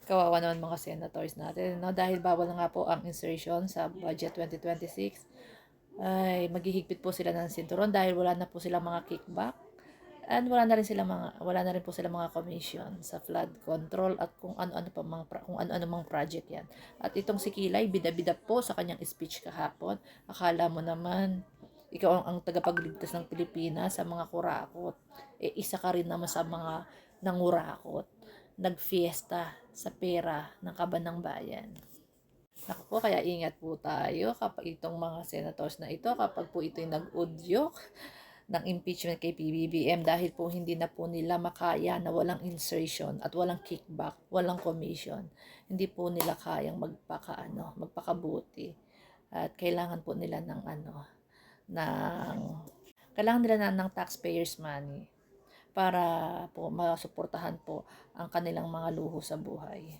Kawawa naman mga senators natin, no? Dahil bawal na nga po ang insertion sa budget 2026, ay maghihigpit po sila ng sinturon dahil wala na po silang mga kickback. And wala na rin po sila mga commission sa flood control at kung ano-ano pa kung ano-ano mang project 'yan. At itong si Kilay bida-bida po sa kanyang speech kahapon. Akala mo naman ikaw ang tagapagligtas ng Pilipinas sa mga kurakot. Isa ka rin naman sa mga nangurakot. Nagfiesta sa pera ng kaban ng bayan. Naku po, kaya ingat po tayo kapag itong mga senators na ito, kapag po ito'y nag-udyok ng impeachment kay PBBM dahil po hindi na po nila makaya na walang insertion at walang kickback, walang commission. Hindi po nila kayang magpakabuti. At kailangan po nila ng kailangan nila ng taxpayers money para po masuportahan po ang kanilang mga luho sa buhay.